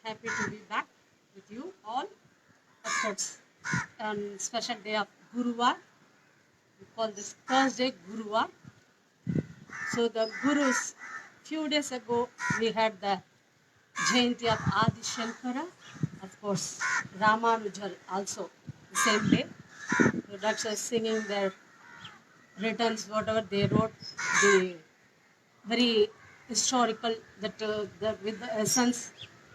happy to be back with you all. Of course, on special day of Guruvar, we call this Thursday Guruvar. So the Gurus, few days ago we had the Jayanti of Adi Shankara, of course Ramanujar also the same day. The doctors singing their returns, whatever they wrote, the very historical with the essence,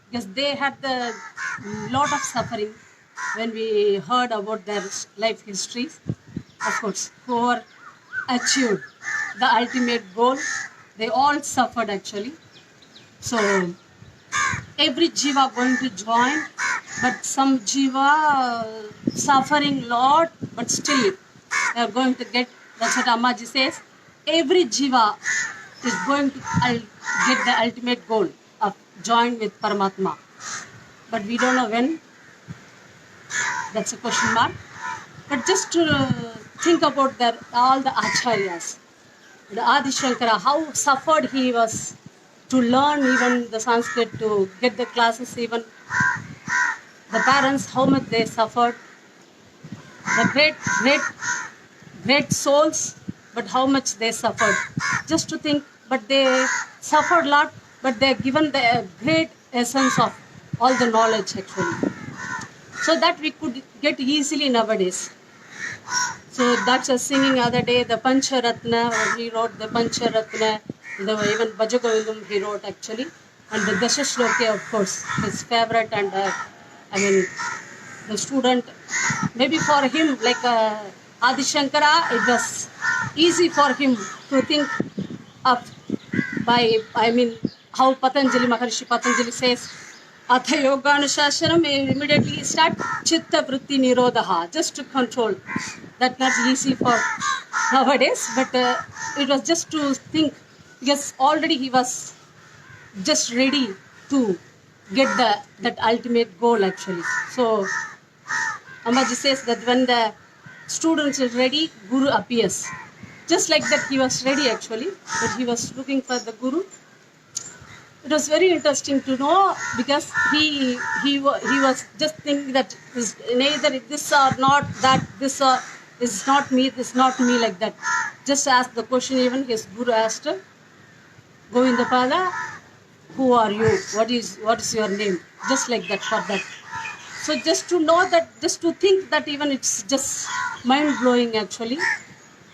because they had the lot of suffering when we heard about their life histories. Of course, who are achieved the ultimate goal, they all suffered actually. So every jiva going to join, but some jiva suffering lot, but still they are going to get. That's what Ammaji says. Every jiva is going to get the ultimate goal of join with Paramatma, but we don't know when. That's a question mark. But just to think about all the acharyas, the Adi Shankara, how suffered he was to learn even the Sanskrit, to get the classes, even the parents, how much they suffered. The great souls, but how much they suffered. Just to think, but they suffered a lot, but they're given the great essence of all the knowledge actually. So that we could get easily nowadays. So that's a singing other day, the Pancharatna, he wrote the Pancharatna, even Bhajagovindam he wrote actually, and the Dashashloki, of course, his favorite, and the student, maybe for him, like Adi Shankara, it was easy for him to think of how Patanjali says, Atha Yoganushasanam, immediately start Chitta Vritti Nirodha, just to control. That's not easy for nowadays, but it was just to think, because already he was just ready to get that ultimate goal actually. So Ambaji says that when the students is ready, Guru appears. Just like that, he was ready actually, but he was looking for the Guru. It was very interesting to know, because he was just thinking that neither this or not that, this is not me, this not me, like that. Just asked the question, even his Guru asked, Govindapada, who are you? What is your name? Just like that, for that. So just to know that, just to think that, even it's just mind-blowing actually,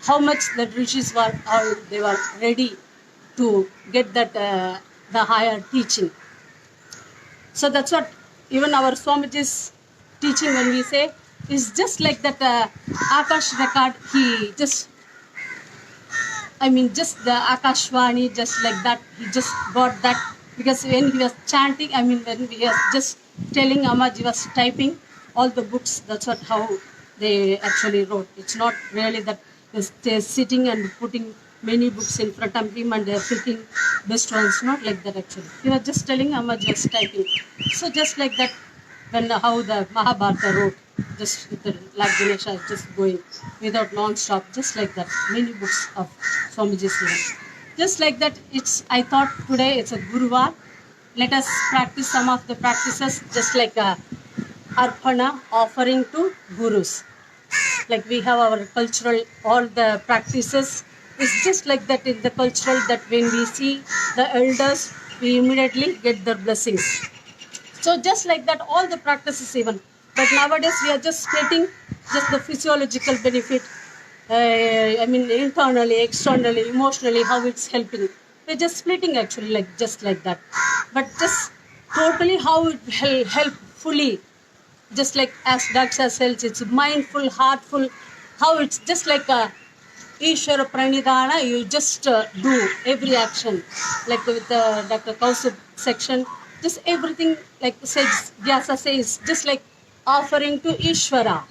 how much the rishis were, how they were ready to get that the higher teaching. So that's what even our Swamiji's teaching, when we say, is just like that Akash record, he just, just the Akashvani, just like that, he just got that, because when he was chanting, when we were just telling, Ammaji was typing all the books, that's what how they actually wrote. It's not really that they're sitting and putting many books in front of him and they're picking best ones, not like that actually. He was just telling, Ammaji was typing. So just like that, when how the Mahabharata wrote, just with the like Ganesha just going without non-stop, just like that, many books of Swamiji's life. Just like that, I thought today it's a Guruvar. Let us practice some of the practices, just like Arpana, offering to Gurus. Like we have our cultural, all the practices. It's just like that in the cultural, that when we see the elders, we immediately get their blessings. So just like that, all the practices even. But nowadays we are just splitting just the physiological benefit, internally, externally, emotionally, how it's helping. We're just splitting actually, like just like that. But just totally how it help fully, just like as Daksha says, it's mindful, heartful, how it's just like a Ishvara Pranidhana, you just do every action, like with Dr. Kausub section, just everything, like says, Vyasa says, just like offering to Ishvara,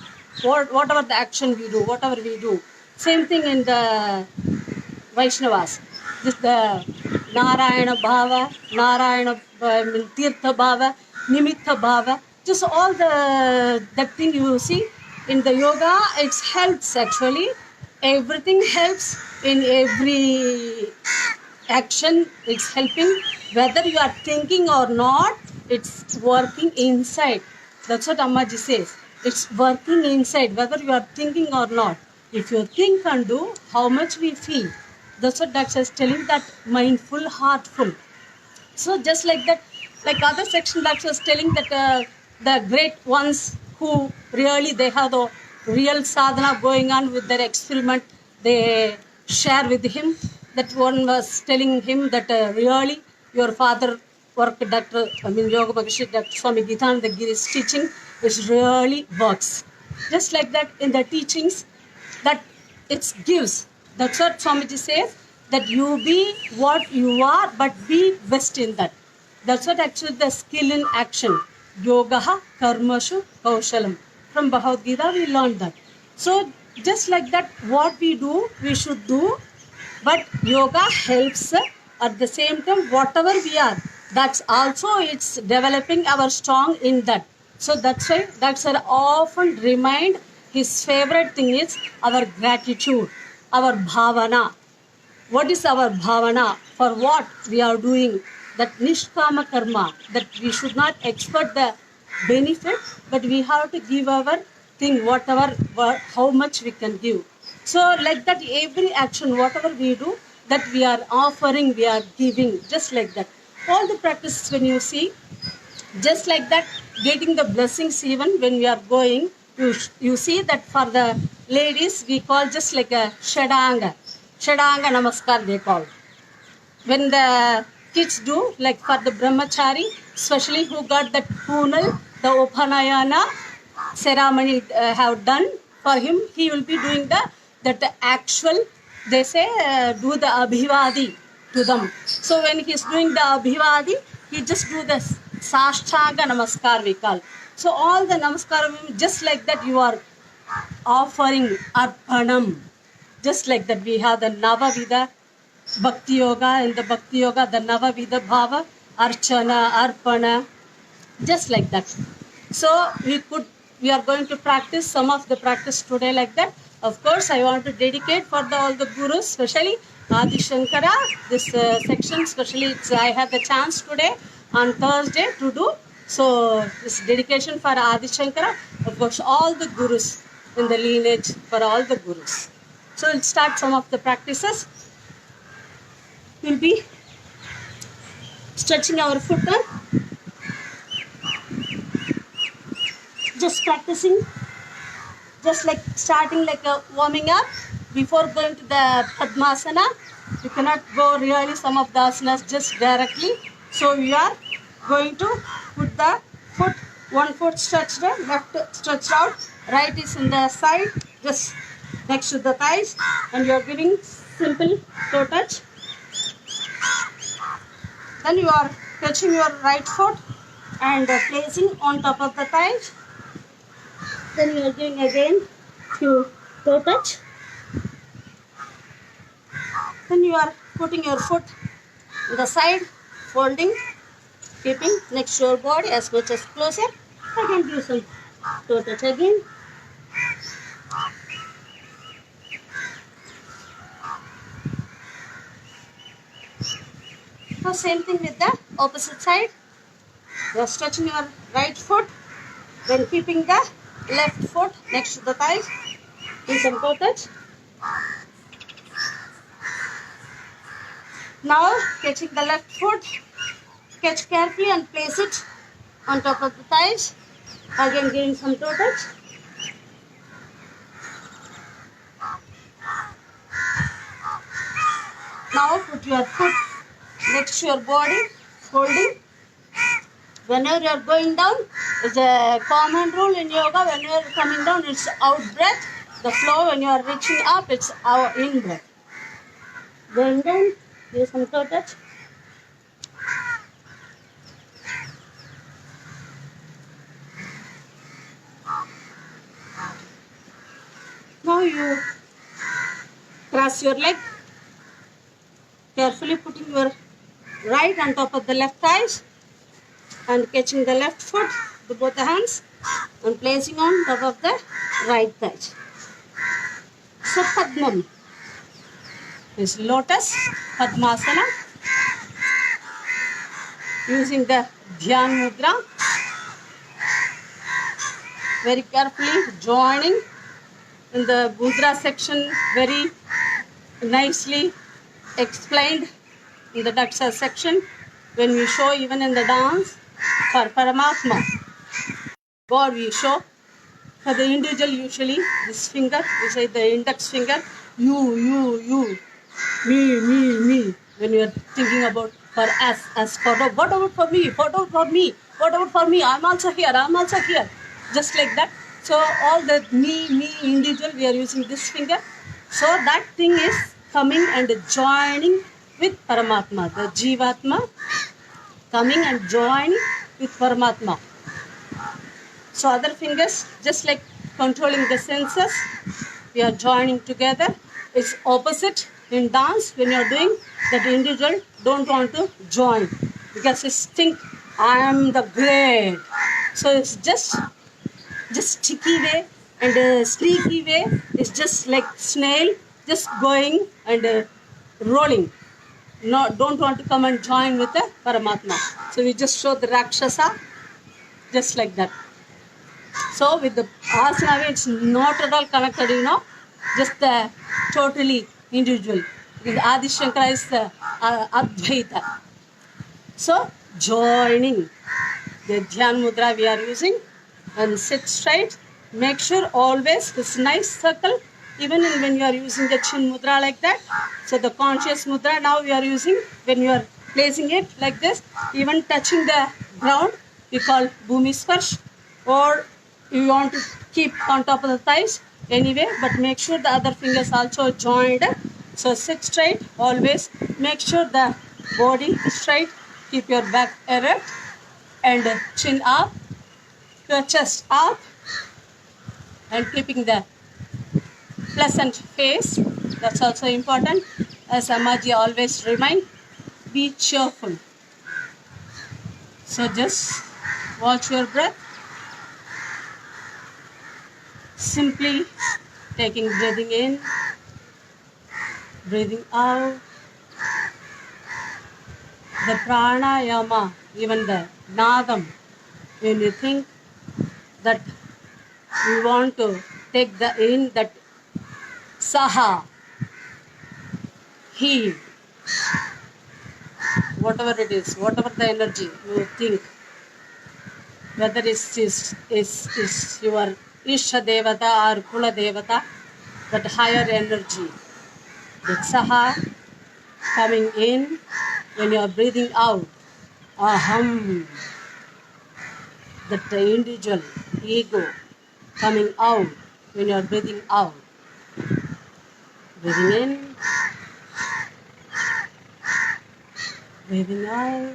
whatever the action we do, whatever we do. Same thing in the Vaishnavas, just the Narayana Bhava, Tirtha Bhava, Nimitta Bhava, just all that thing you see in the yoga, it helps actually. Everything helps in every action, it's helping, whether you are thinking or not, it's working inside. That's what Ammaji says. It's working inside, whether you are thinking or not. If you think and do, how much we feel. That's what Daksha is telling, that mindful, heartful. So just like that, like other section that was telling that the great ones who really they have the real sadhana going on with their experiment, they share with him. That one was telling him that really your father work, Yoga Bhagashi, Dr. Swami Gitananda Giri's teaching is really works. Just like that in the teachings, that it gives. That's what Swamiji says, that you be what you are, but be best in that. That's what actually the skill in action. Yogaha karmashu kaushalam. From Bhagavad Gita we learned that. So just like that, what we do, we should do. But yoga helps at the same time, whatever we are, that's also it's developing our strong in that. So that's why that's often remind his favorite thing is our gratitude, our bhavana. What is our bhavana? For what we are doing? That nishkama karma, that we should not expect the benefit, but we have to give our thing, whatever, how much we can give. So like that, every action, whatever we do, that we are offering, we are giving, just like that. All the practices when you see, just like that, getting the blessings even when we are going, you see that for the ladies, we call just like a Shadanga. Shadanga Namaskar they call. When the kids do, like for the brahmachari, especially who got that punal, the Upanayana ceremony have done for him, he will be doing that actual, they say, do the abhivadi to them. So when he is doing the abhivadi, he just do the sashtanga namaskar we call. So all the namaskar, just like that you are offering arpanam. Just like that we have the Navavida Bhakti Yoga, in the Bhakti Yoga, the Navavida Bhava, Archana, Arpana, just like that. So we are going to practice some of the practice today like that. Of course, I want to dedicate for all the gurus, especially Adi Shankara, this section, especially I had the chance today on Thursday to do. So this dedication for Adi Shankara, of course, all the gurus in the lineage, for all the gurus. So we'll start some of the practices. We'll be stretching our foot on, just practicing, just like starting like a warming up before going to the Padmasana. You cannot go really some of the asanas just directly. So we are going to put the foot, one foot stretched in, left stretched out, right is in the side, just next to the thighs, and you are giving simple toe touch. Then you are touching your right foot and placing on top of the thighs. Then you are doing again few toe touch. Then you are putting your foot on the side, folding, keeping next to your body as much as closer. Again do some toe touch again. So same thing with the opposite side. You are stretching your right foot, then keeping the left foot next to the thighs. Do some toe touch. Now catching the left foot, catch carefully and place it on top of the thighs. Again giving some toe touch. Now put your foot next to your body, holding. Whenever you are going down, it's a common rule in yoga. When you are coming down, it's out breath. The flow, when you are reaching up, it's our in breath. Going down, give some toe touch. Now you cross your leg, carefully putting your right on top of the left thighs and catching the left foot with both the hands and placing on top of the right thigh. So Padmam is lotus, Padmasana. using the Dhyan Mudra. Very carefully joining in the Mudra section, very nicely explained in the Daksha section. When we show even in the dance for Paramatma, God we show. For the individual, usually this finger, we say the index finger, you, me. When you are thinking about for us, as for what about for me, what about for me, I'm also here, just like that. So all the me individual, we are using this finger. So that thing is coming and joining with Paramatma, the Jivatma coming and joining with Paramatma. So other fingers, just like controlling the senses, we are joining together. It's opposite in dance. When you are doing that, individual don't want to join because it's think I am the great. So it's just sticky way and sneaky way. It's just like snail, just going and rolling. No, don't want to come and join with the Paramatma. So we just show the Rakshasa, just like that. So with the asana, it's not at all connected, just totally individual. Because Adi Shankara is Advaita. So joining the Dhyan Mudra we are using, and sit straight. Make sure always this nice circle, even when you are using the Chin Mudra like that. So the conscious Mudra now we are using, when you are placing it like this, even touching the ground, we call Bhumi Sparsh. Or you want to keep on top of the thighs anyway, but make sure the other fingers also joined. So sit straight always. Make sure the body is straight. Keep your back erect and chin up, your chest up, and keeping the pleasant face. That's also important. As Amaji always remind, be cheerful. So just watch your breath. Simply taking breathing in, breathing out. The pranayama, even the nadam, when you think that you want to take the in, that saha, he, whatever it is, whatever the energy you think, whether it's is your Isha Devata or Kula Devata, that higher energy, that Saha coming in, when you are breathing out, Aham, that the individual ego coming out when you are breathing out. Breathing in, breathing out.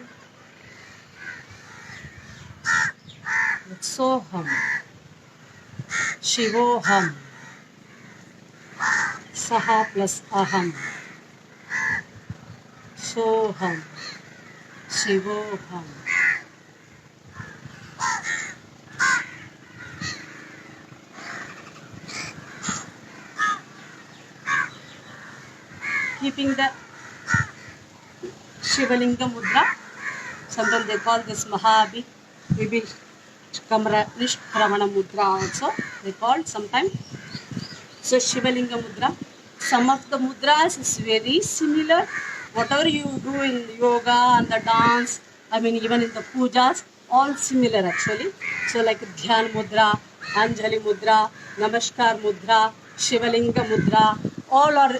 That's Soham. Shivoham. Saha plus Aham. Soham. Shivoham. Keeping the Shivalinga Mudra. Sometimes they call this Mahabhi. Maybe Nishkramana Mudra also they call sometimes. So Shivalinga Mudra. Some of the mudras is very similar. Whatever you do in yoga and the dance, even in the pujas, all similar actually. So like Dhyan Mudra, Anjali Mudra, Namaskar Mudra, Shivalinga Mudra, all are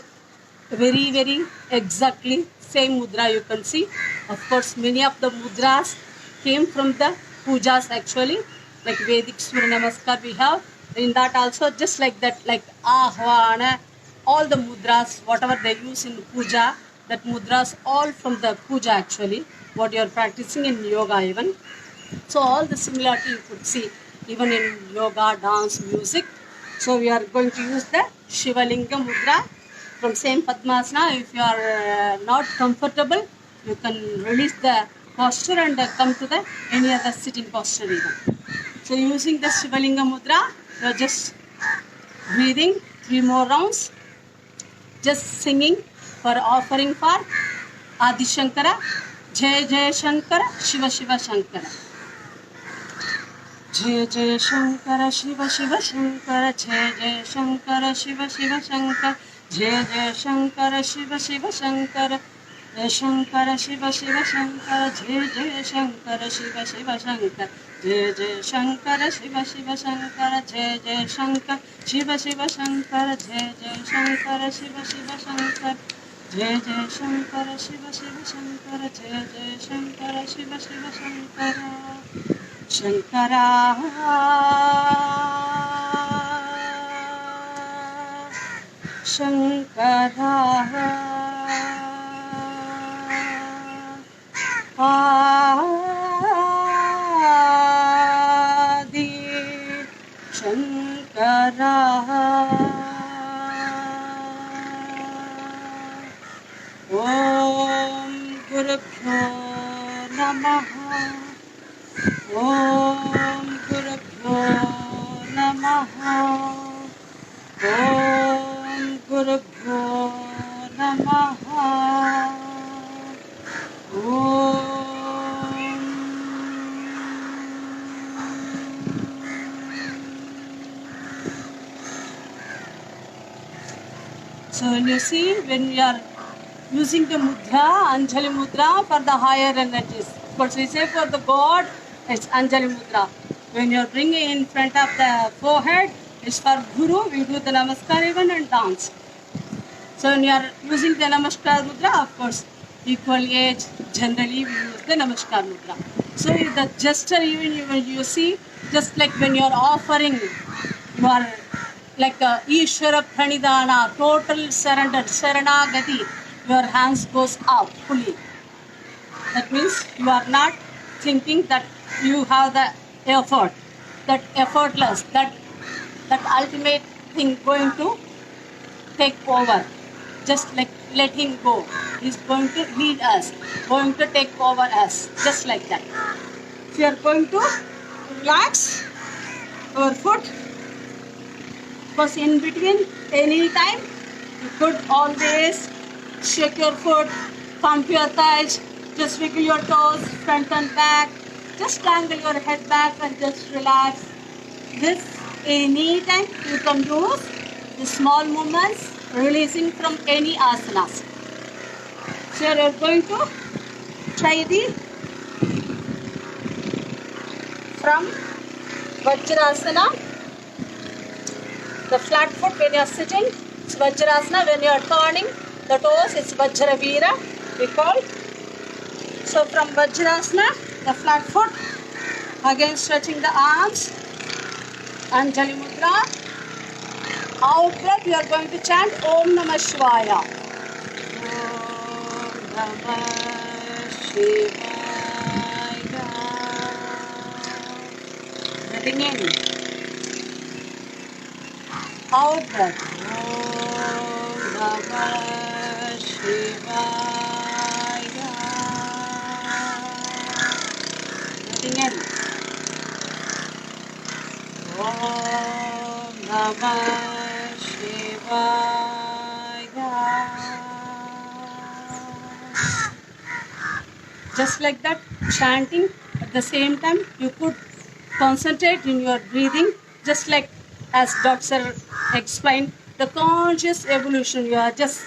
very, very exactly same mudra you can see. Of course, many of the mudras came from the pujas actually, like Vedic Surya Namaskar we have. In that also, just like that, like Ahvana, all the mudras, whatever they use in puja, that mudras all from the puja actually, what you are practicing in yoga even. So all the similarity you could see even in yoga, dance, music. So we are going to use the Shivalinga Mudra from same Padmasana. If you are not comfortable, you can release the posture and come to the any other sitting posture even. So using the Shivalinga Mudra, you are just breathing 3 more rounds, just singing for offering for Adi Shankara, जय जय शंकर शिव शिव शंकर जय जय शंकर शिव शिव शंकर जय जय शंकर शिव शिव शंकर जय जय शंकर शिव शिव शंकर जय शंकर शिव शिव शंकर जय जय शंकर शिव शिव शंकर जय जय शंकर शिव शिव शंकर जय जय शंकर शिव शिव शंकर जय जय शंकर शिव शिव शंकर जय जय शंकर शिव शिव शंकर जय जय शंकर शिव शिव शंकर शंकरा शंकरा आदि शंकरा ओम गुरुभ्यो नमः ओम गुरुभ्यो नमः ओम गुरुभ्यो नमः So you see, when we are using the mudra, Anjali mudra for the higher energies. But we say for the God, it's Anjali mudra. When you are bringing in front of the forehead, it's for Guru. We do the Namaskar even and dance. So when you are using the Namaskar mudra, of course, equal age, generally we use the Namaskar mudra. So the gesture even you see, just like when you are offering, you are like Ishvara Pranidhana, total surrender, Saranagati, your hands goes up fully. That means you are not thinking that you have the effort, that effortless, that ultimate thing going to take over. Just like letting go is going to lead us, going to take over us, just like that. If you are going to relax your foot, because in between, any time, you could always shake your foot, pump your thighs, just wiggle your toes, front and back, just angle your head back and just relax. This, any time, you can use the small movements, releasing from any asanas. So you are going to try the from Vajrasana. The flat foot when you are sitting, it's Vajrasana. When you are turning the toes, it's Vajravira, we call. So from Vajrasana, the flat foot, again stretching the arms, Anjali Mudra. Out breath, you are going to chant Om Namah Shivaya. Om Namah Shivaya. Breathing in. Out breath. Om Namah Shivaya. Breathing in. Om Namah Shivaya. Just like that, chanting at the same time, you could concentrate in your breathing, just like as Dr. explained, the conscious evolution. You are just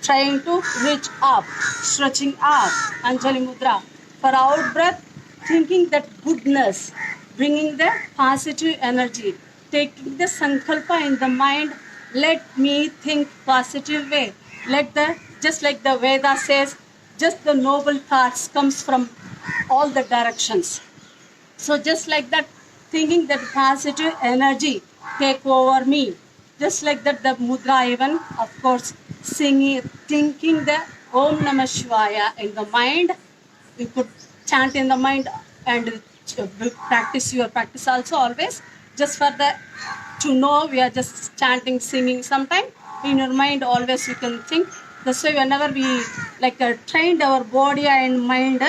trying to reach up, stretching up, Anjali Mudra. For out breath, thinking that goodness, bringing the positive energy, taking the sankalpa in the mind, let me think positive way. Let the, just like the Veda says, just the noble thoughts comes from all the directions. So just like that, thinking that positive energy take over me. Just like that, the mudra even, of course, singing, thinking the Om Namah Shivaya in the mind. You could chant in the mind and practice your practice also always. Just for the, to know we are just chanting, singing sometime. In your mind always you can think. That's why whenever we like trained our body and mind,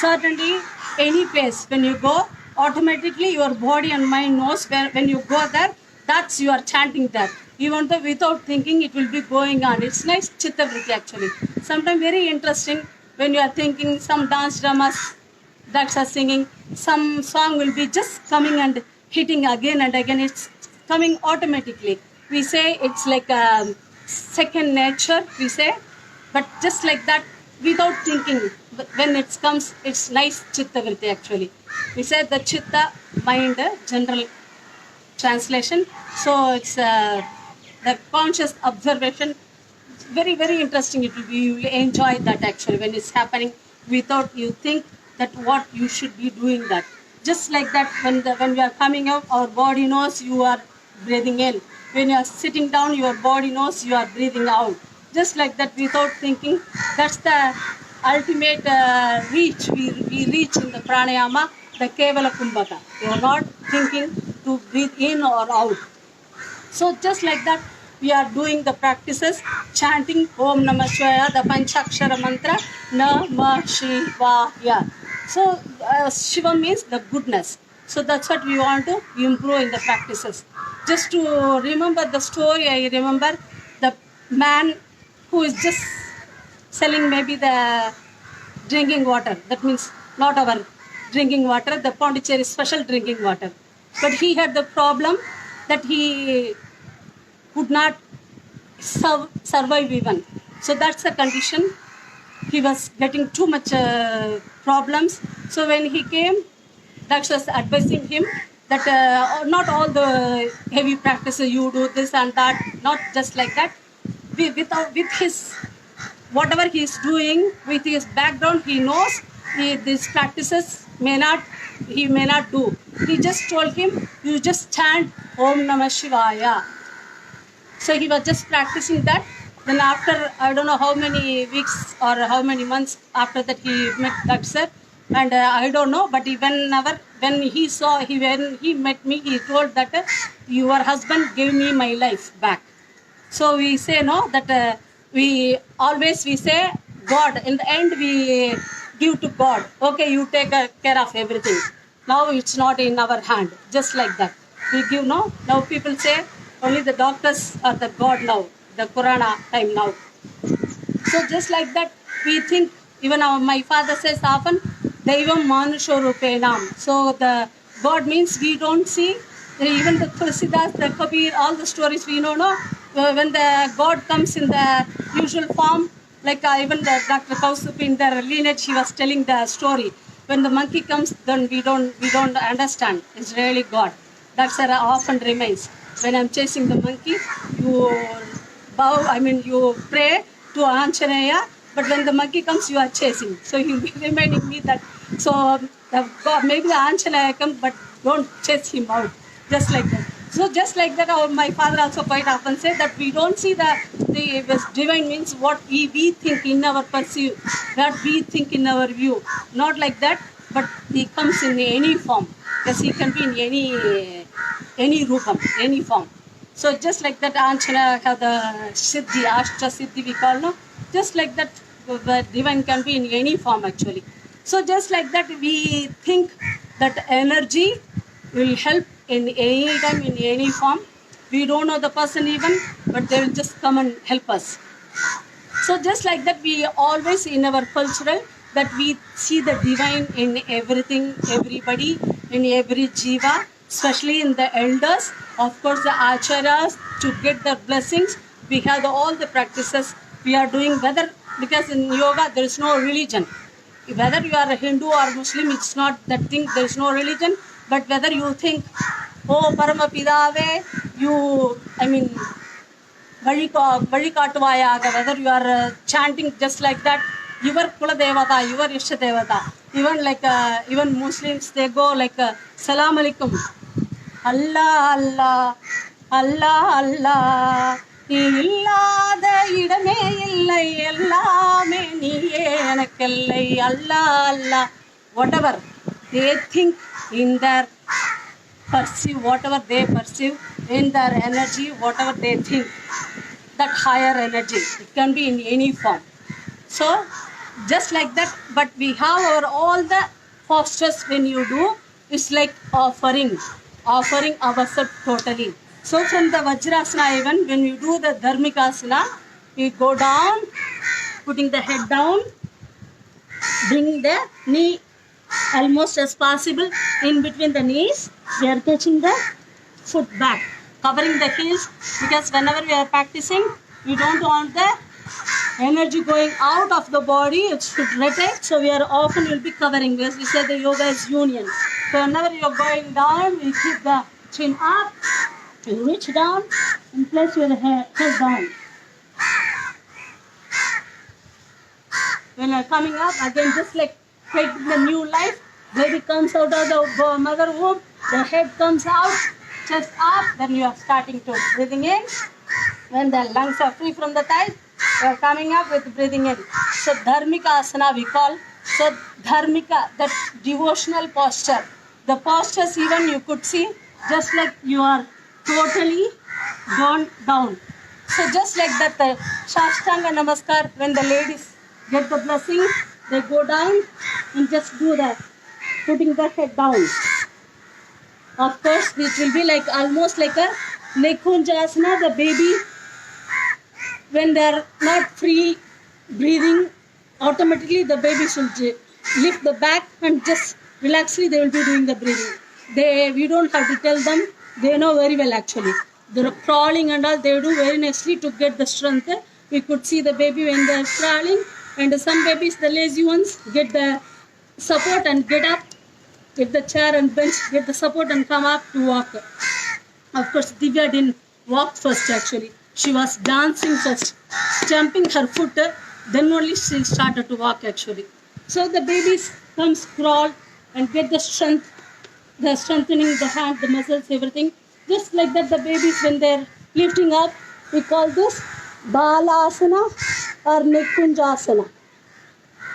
certainly any place when you go, automatically your body and mind knows where, when you go there, that's you are chanting that. Even though without thinking it will be going on. It's nice chitta vritti actually. Sometimes very interesting when you are thinking some dance dramas that are singing, some song will be just coming and hitting again and again. It's coming automatically. We say it's like a second nature, we say, but just like that, without thinking, when it comes, it's nice chitta vritti actually. We say the chitta, mind, general translation. So it's the conscious observation. It's very, very interesting. It will be, you will enjoy that actually when it's happening without you think that what you should be doing that. Just like that, when we are coming up, our body knows you are breathing in. When you are sitting down, your body knows you are breathing out. Just like that, without thinking, that's the ultimate reach. We reach in the pranayama, the kevala kumbhaka. You are not thinking to breathe in or out. So just like that, we are doing the practices, chanting Om Namah Shivaya, the Panchakshara mantra, Namah Shivaya. So Shiva means the goodness. So that's what we want to improve in the practices. Just to remember the story, I remember the man who is just selling maybe the drinking water. That means not our drinking water, the Pondicherry special drinking water. But he had the problem that he could not survive even. So that's the condition. He was getting too much problems. So when he came, doctors advising him that not all the heavy practices you do this and that, not just like that. With his whatever he is doing, with his background, he knows these practices he may not do. He just told him, you just chant Om Namah Shivaya. So he was just practicing that. Then after, I don't know how many weeks or how many months after that, he met that sir. And I don't know, but when he met me, he told that your husband gave me my life back. So we say no, that we say God. In the end, we give to God. Okay, you take care of everything. Now it's not in our hand. Just like that. We give no. Now people say only the doctors are the God now. The Corona time now. So just like that, we think, even my father says often, Daivam Manusho Rupenam. So the God means we don't see. Even the Tulsidas, the Kabir, all the stories we know, no? When the God comes in the usual form, like even the Dr. Kaustup in their lineage, he was telling the story. When the monkey comes, then we don't understand. It's really God. That's often remains. When I'm chasing the monkey, you pray to Anjaneya, but when the monkey comes, you are chasing. So he'll be reminding me that, so God, maybe the Anjaneya comes, but don't chase him out. Just like that. So just like that, my father also quite often said that we don't see the divine means what we think in our perceive, what we think in our view. Not like that, but he comes in any form. Because he can be in any rupam, any form. So just like that, Anjana have the Siddhi, Ashta Siddhi we call, no? Just like that, the divine can be in any form actually. So just like that, we think that energy will help in any time, in any form. We don't know the person even, but they will just come and help us. So just like that, we always in our cultural, that we see the divine in everything, everybody, in every jiva, especially in the elders, of course the acharyas, to get the blessings. We have all the practices we are doing, because in yoga there is no religion. Whether you are a Hindu or Muslim, it's not that thing, there is no religion. But whether you think, oh Parama Pidave, whether you are chanting just like that, your Kula Devata, your Ishta Devata. Even Muslims, they go like Salam Alaikum. Allah, Allah, Allah, Allah. இல்லாத இடமே இல்லை எல்லாமே நீயே எனக்கில்லை அல்லா அல்லா. Whatever they think in their perceive, whatever they perceive in their energy, whatever they think, that higher energy, it can be in any form. So just like that, but we have all the postures when you do, it's like offering ourselves totally. So from the Vajrasana, even when you do the Dharmikasana, you go down, putting the head down, bring the knee almost as possible in between the knees. We are touching the foot back, covering the heels, because whenever we are practicing, we don't want the energy going out of the body. It should rotate. So we are often will be covering. As we say, the yoga is union. So whenever you are going down, we keep the chin up. You reach down and place your head down. When you are coming up, again just like taking the new life, baby comes out of the mother womb, the head comes out, chest up, then you are starting to breathing in. When the lungs are free from the thighs, you are coming up with breathing in. So Dharmika Asana we call. So Dharmika, that devotional posture. The postures even you could see, just like you are totally gone down. So just like that, the Shashtanga Namaskar, when the ladies get the blessing, they go down and just do that, putting the head down. Of course, this will be like almost like a Nekunjasana, the baby, when they are not free breathing, automatically the baby should lift the back and just relaxedly they will be doing the breathing. We don't have to tell them, they know very well actually. They're crawling and all, they do very nicely to get the strength. We could see the baby when they're crawling, and some babies, the lazy ones, get the support and get up, get the chair and bench, get the support and come up to walk. Of course, Divya didn't walk first actually. She was dancing first, stamping her foot, then only she started to walk actually. So the babies come crawl and get the strength, the strengthening the hand, the muscles, everything. Just like that, the babies when they're lifting up, we call this Balasana or Nekunjasana.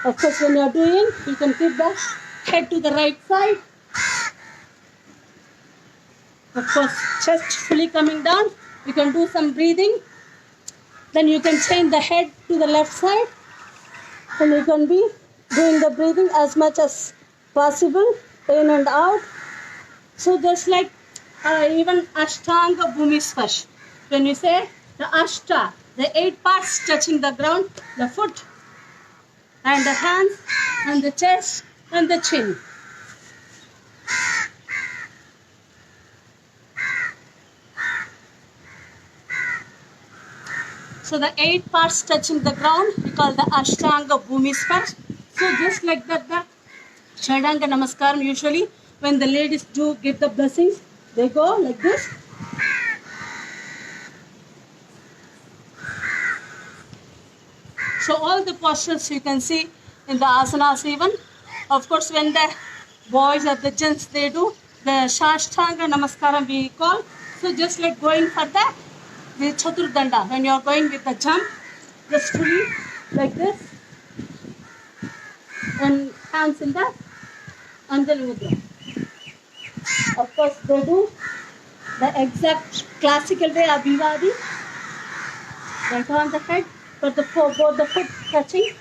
Of course, when you're doing, you can keep the head to the right side. Of course, chest fully coming down. You can do some breathing. Then you can change the head to the left side. And you can be doing the breathing as much as possible, in and out. So just like even Ashtanga Bhumi Sparsh. When you say the Ashta, the 8 parts touching the ground, the foot and the hands and the chest and the chin. So the 8 parts touching the ground, we call the Ashtanga Bhumi Sparsh. So just like that, the Shadanga Namaskaram, usually when the ladies do get the blessings, they go like this. So all the postures you can see in the asanas even. Of course, when the boys or the gents, they do the Shashtanga Namaskaram we call. So just like going for the Chaturdanda, when you are going with the jump, just fully like this. And hands in the Anjali Mudra. Of course, they do the exact classical way, Abhivadi. They turn the head, but both the foot touching.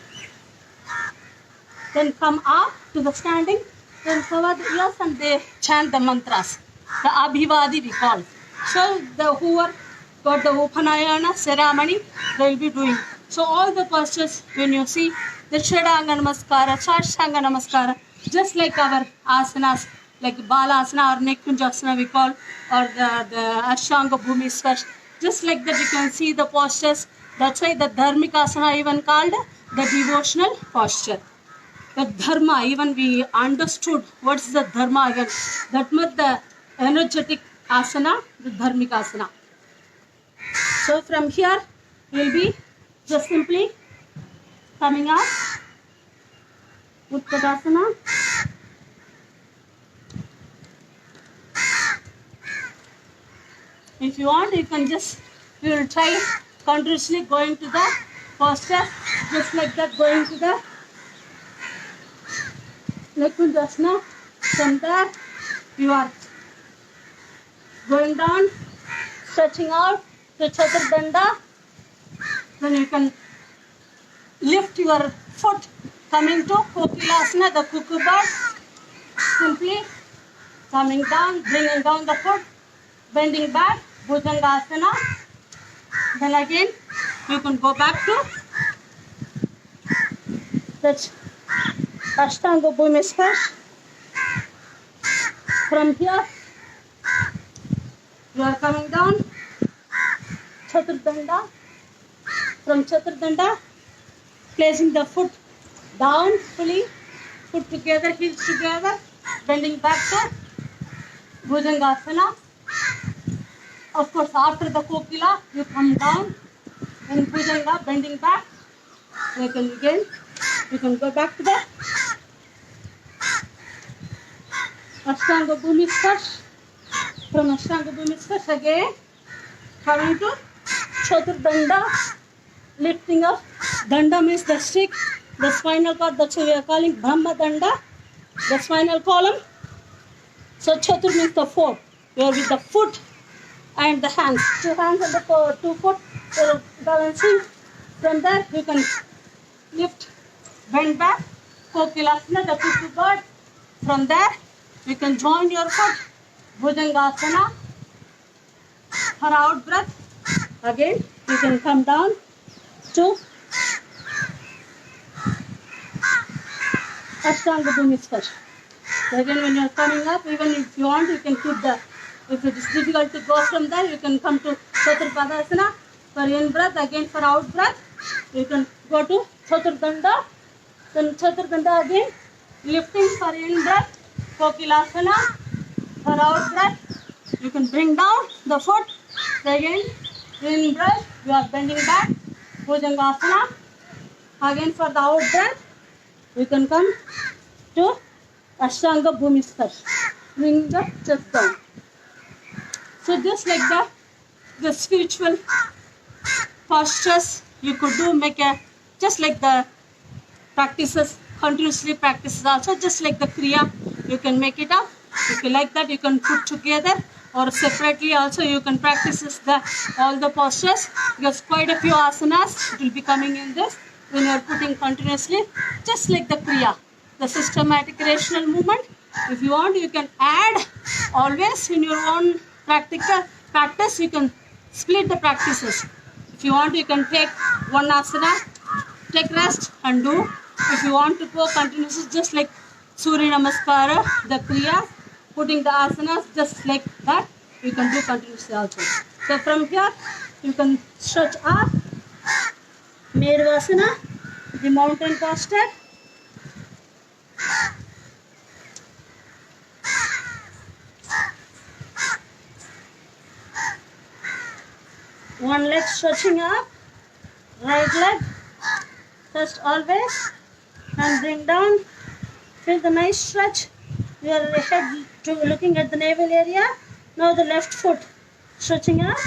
Then come up to the standing. Then cover the ears and they chant the mantras. The Abhivadi we call. So the whoever got the Upanayana ceremony, they will be doing. So all the postures, when you see the Shadanga Namaskara, Shashtanga Namaskara, just like our asanas, like Balasana or Nekunjasana we call, or the Ashtanga Bhumi Sparsh, just like that you can see the postures. That's why the Dharmika Asana even called the devotional posture. The Dharma, even we understood what is the Dharma again. That much the energetic asana, the Dharmika Asana. So from here, we'll be just simply coming up, Uttanasana. If you want, you can just, we will try continuously going to the posture, just like that, going to the Nekunjasana. From there, you are going down, stretching out to Chaturdanda. Then you can lift your foot, coming to Kokilasana, the cuckoo bird. Simply coming down, bringing down the foot, bending back, Bhujangasana. Then again, you can go back to touch Ashtanga Bhumispash. From here, you are coming down. Chaturdanda. From Chaturdanda, placing the foot down fully, foot together, heels together, bending back to Bhujangasana. Of course, after the Kokila, you come down in Bhujanga, bending back. You can go back to the Ashtanga Bhumispash. From Ashtanga Bhumispash again, coming to Chaturdanda, lifting up. Danda means the stick, the spinal cord, that's what we are calling Brahma Danda, the spinal column. So Chatur means the four. You are with the foot and the hands. 2 hands and the 2 foot, so balancing. From there, you can lift, bend back, Kokilasana, the Kuku bird. From there, you can join your foot, Bhujangasana. For out breath, again, you can come down to Ashtanga Bhumispash. So again, when you are coming up, even if you want, you can keep the, if it is difficult to go from there, you can come to Chaturpadasana for in breath. Again, for out breath, you can go to Chaturdanda. Then Chaturdanda again, lifting for in breath, Kokilasana. For out breath, you can bring down the foot. Again, in breath, you are bending back, Bhujangasana. Again, for the out breath, you can come to Ashtanga Bhumispash. Bring the chest down. So just like the spiritual postures you could do, make a, just like the practices, continuously practices also, just like the Kriya, you can make it up. If you like that, you can put together or separately also you can practice all the postures, because quite a few asanas it will be coming in this when you are putting continuously, just like the Kriya, the systematic rational movement. If you want, you can add always in your own practice, you can split the practices. If you want, you can take one asana, take rest and do. If you want to go continuously, just like Surya Namaskara, the Kriya, putting the asanas just like that, you can do continuously also. So from here, you can stretch up, Mervasana, the mountain posture. One leg stretching up, right leg, just always, and bring down, feel the nice stretch. Your head to looking at the navel area. Now the left foot stretching up.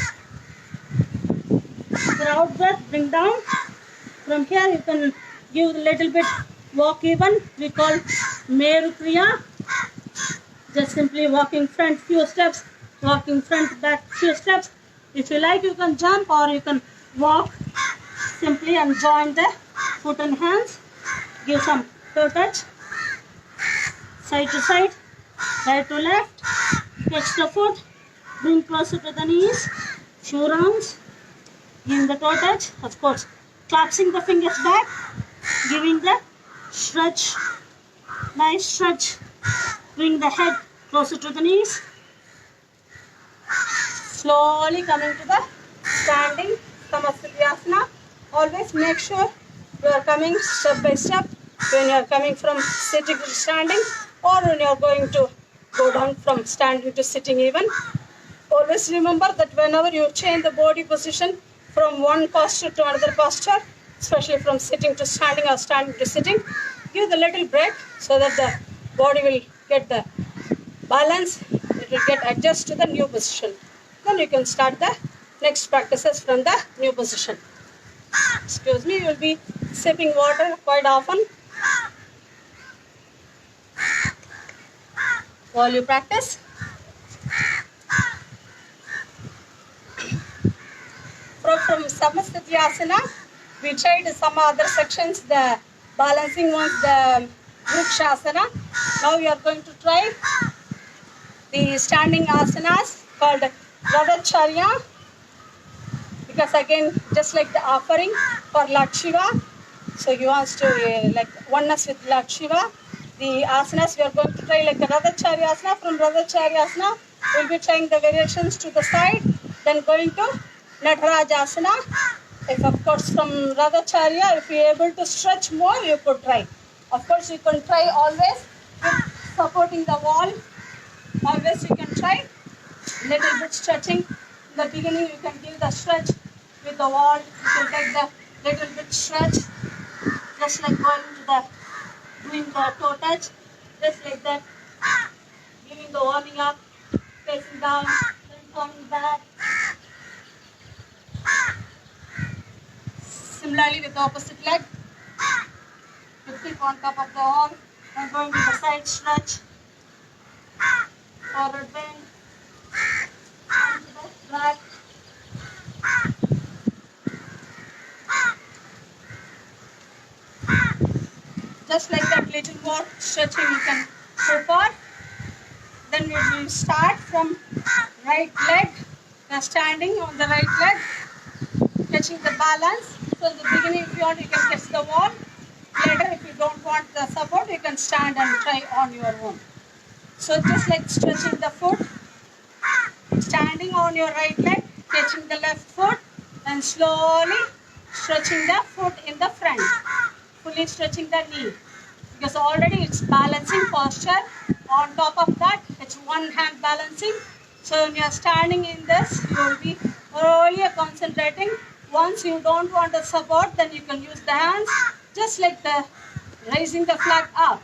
For out breath, bring down. From here you can give a little bit walk even. We call Meru Kriya. Just simply walking front few steps, walking front back few steps. If you like, you can jump or you can walk simply and join the foot and hands. Give some toe touch. Side to side, right to left, catch the foot, bring closer to the knees, few rounds, giving the toe touch, of course, collapsing the fingers back, giving the stretch, nice stretch, bring the head closer to the knees, slowly coming to the standing Samasthiti. Always make sure you are coming step by step when you are coming from sitting to standing, or when you are going to go down from standing to sitting even. Always remember that whenever you change the body position from one posture to another posture, especially from sitting to standing or standing to sitting, give the little break so that the body will get the balance, it will get adjusted to the new position. Then you can start the next practices from the new position. Excuse me, you will be sipping water quite often while you practice. From Samasthiti, we tried some other sections, the balancing ones, the Vrikshasana. Now we are going to try the standing asanas called Radacharya, because again, just like the offering for Lord Shiva, so he wants to like oneness with Lord Shiva. The asanas we are going to try like the Radhacharya asana. From Radhacharya asana, we'll be trying the variations to the side. Then going to Nataraj asana. If of course from Radhacharya, if you're able to stretch more, you could try. Of course, you can try always with supporting the wall. Always you can try little bit stretching. In the beginning, you can give the stretch with the wall. You can take the little bit stretch, just like going to the doing the toe touch, just like that. Giving the warming up, facing down, then coming back. Similarly with the opposite leg, you keep on top of the wall and going to the side stretch, forward bend, and to the back. Just like that, little more stretching you can go for. Then we will start from right leg. We are standing on the right leg, catching the balance. So in the beginning, if you want, you can catch the wall. Later, if you don't want the support, you can stand and try on your own. So just like stretching the foot, standing on your right leg, catching the left foot, and slowly stretching the foot in the front. Fully stretching the knee, because already it's balancing posture. On top of that, it's one hand balancing. So when you are standing in this, you will be really concentrating. Once you don't want the support, then you can use the hands, just like the raising the flag up.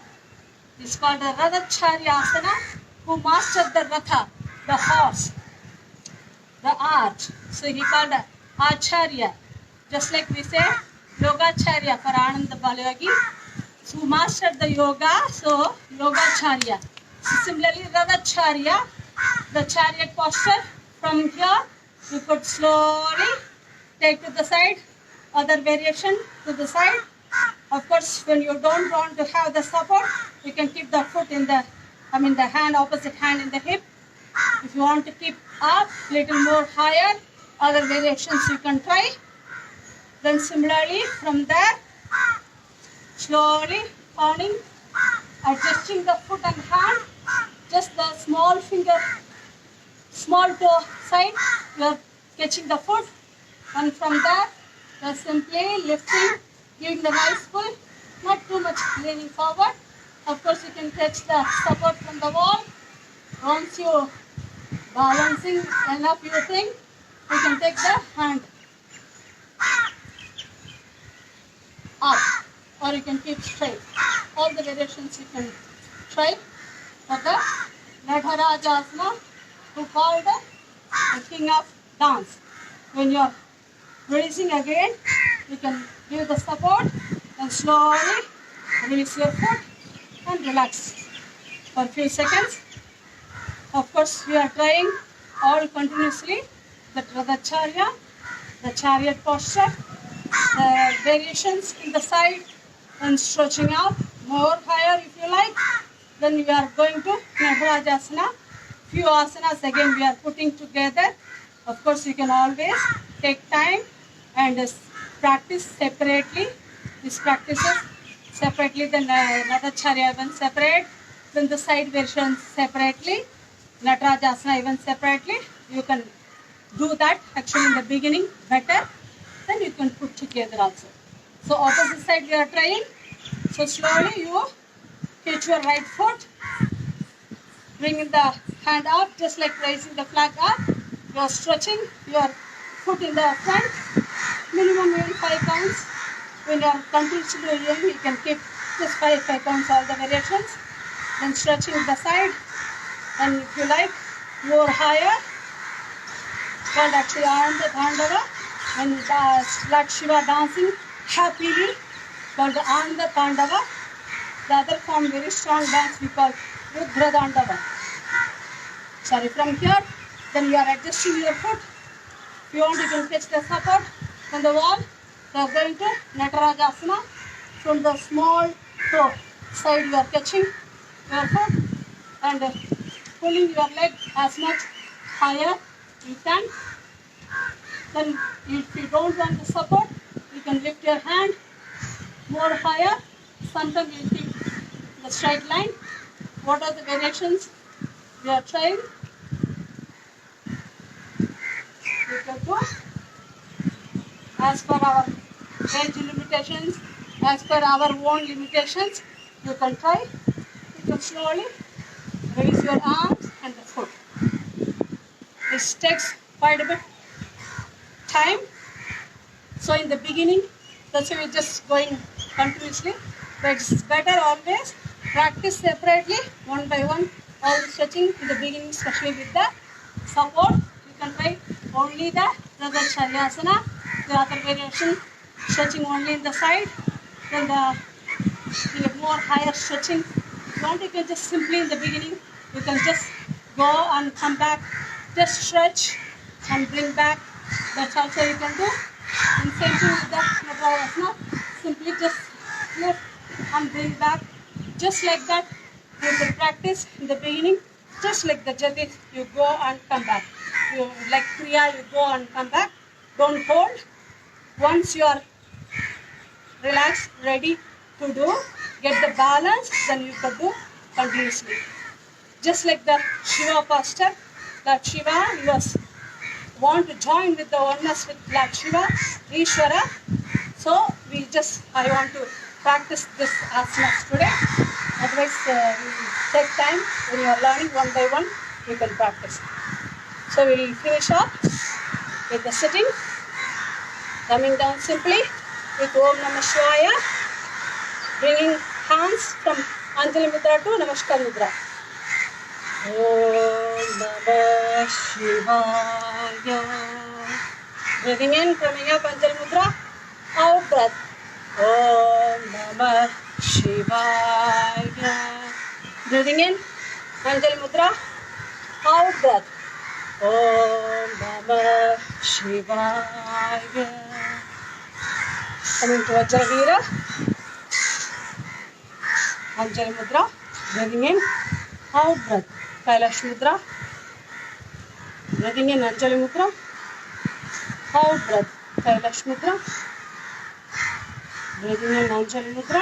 It's called the Radhacharya asana. Who mastered the Ratha, the horse, the arch. So he called the Acharya. Just like we say Yogacharya for Ananda Balyogi. Who mastered the yoga, so Yogacharya. So similarly, Radhacharya, the chariot posture. From here, you could slowly take to the side, other variation to the side. Of course, when you don't want to have the support, you can keep the foot in the, the hand, opposite hand in the hip. If you want to keep up, little more higher, other variations you can try. Then similarly, from there, slowly turning, adjusting the foot and hand, just the small finger, small toe side, you are catching the foot, and from there, you are simply lifting, giving the nice pull, not too much leaning forward. Of course, you can catch the support from the wall. Once you balancing enough, you think, you can take the hand up, or you can keep straight. All the variations you can try. For the Nataraj asana, who called the king of dance. When you are raising again, you can give the support and slowly release your foot and relax for a few seconds. Of course, we are trying all continuously the Radhacharya, the chariot posture, the variations in the side and stretching out more higher if you like. Then we are going to Natarajasana. Few asanas again we are putting together. Of course, you can always take time and practice separately. These practices separately, then Radhacharya even separate, then the side versions separately, Natarajasana even separately. You can do that actually in the beginning better. Then you can put together also. So opposite side we are trying. So slowly you catch your right foot, bringing the hand up, just like raising the flag up. You are stretching your foot in the front, minimum maybe 5 counts. When you are continuously doing, you can keep just 5 counts, all the variations. Then stretching the side, and if you like, more higher, called actually Ananda Tandava. When Lord Shiva dancing happily, called the Ananda Tandava. The other form, very strong dance, we call Rudra Tandava. Sorry, from here, then you are adjusting your foot. If you want, you can catch the support from the wall. You are going to Natarajasana. From the small toe side, you are catching your foot and pulling your leg as much higher you can. Then if you don't want the support, you can lift your hand more higher Sometimes we keep the straight line. What are the variations we are trying? We can go as per our range limitations, as per our own limitations. You can try. You can slowly raise your arms and the foot. This takes quite a bit time. So in the beginning, that's why we're just going continuously. But it's better always practice separately, one by one, all the stretching in the beginning, especially with the support. You can try only the Shalyasana, the other variation, stretching only in the side, then the more higher stretching. If you want, you can just simply in the beginning, you can just go and come back, just stretch and bring back. That's also you can do. And same thing with the Navasana, simply just lift and bring back, just like that. You can practice in the beginning, just like the Jati, you go and come back. You like Kriya, you go and come back. Don't hold. Once you are relaxed, ready to do, get the balance, then you can do continuously. Just like the Shiva posture, that Shiva, you want to join with the oneness with Lord Shiva, Ishvara. So I want to practice this asanas today. Otherwise, we take time when you are learning one by one, you can practice. So we will finish up with the sitting, coming down simply with Om Namah Shivaya, bringing hands from Anjali Mudra to Namaskar Mudra. Om Namah Shivaya. Breathing in, coming up, Anjali Mudra. Out breath. Om Namah Shivaya. Breathing in, Anjali Mudra. Out breath. Om Namah Shivaya. Coming to Vajravira. Anjali Mudra. Breathing in, out breath. Kailash Mudra. Breathing in, Anjali Mudra. Out breath. Kailash Mudra. Breathing in, Anjali Mudra.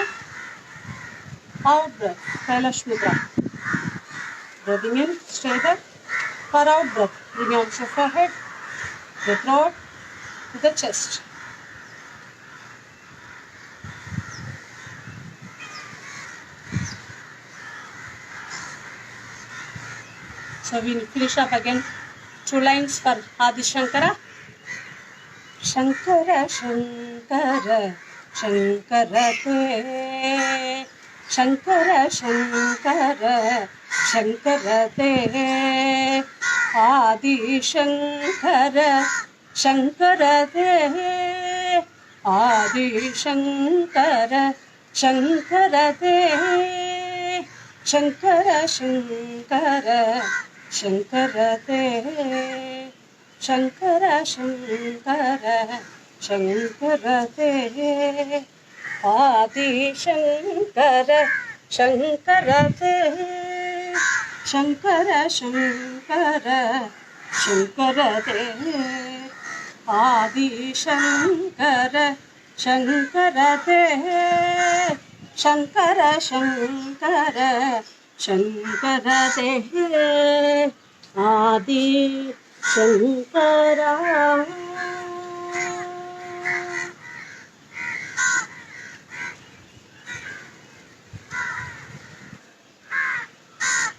Out breath. Kailash Mudra. Breathing in, stay there. For out breath, bring out your forehead, the throat, to the chest. So we will finish up again 2 lines for Adi Shankara. Shankara, Shankara, Shankara te. Shankara, Shankara, Shankara te. Adi Shankara, Shankara te. Adi Shankara, Shankara te. Shankara, Shankara, Shankara te. Shankara, Shankara, Shankara te. Adi Shankara, Shankara te. Shankara, Shankara, Shankara te. Adi Shankara, Shankara te. Shankara, Shankara, Shankara te. Adi Shankara.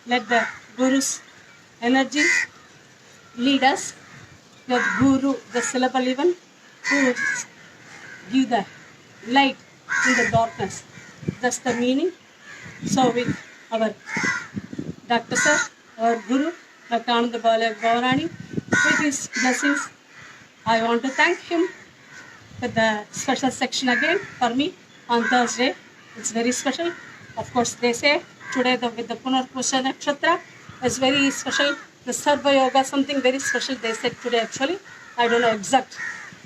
Let the Guru's energy lead us. The Guru, the syllable even, who give the light in the darkness. That's the meaning. So with our Dr. Sir, our Guru, Dr. Ananda Bhavarani, with his blessings, I want to thank him for the special section again for me on Thursday. It's very special. Of course, they say today with the Punarpusha Nakshatra is very special. The Sarva Yoga, something very special they said today actually. I don't know exact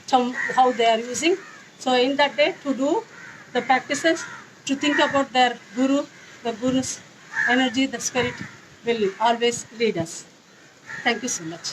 term how they are using. So in that day to do the practices, to think about their Guru, the Guru's energy, the spirit will always lead us. Thank you so much.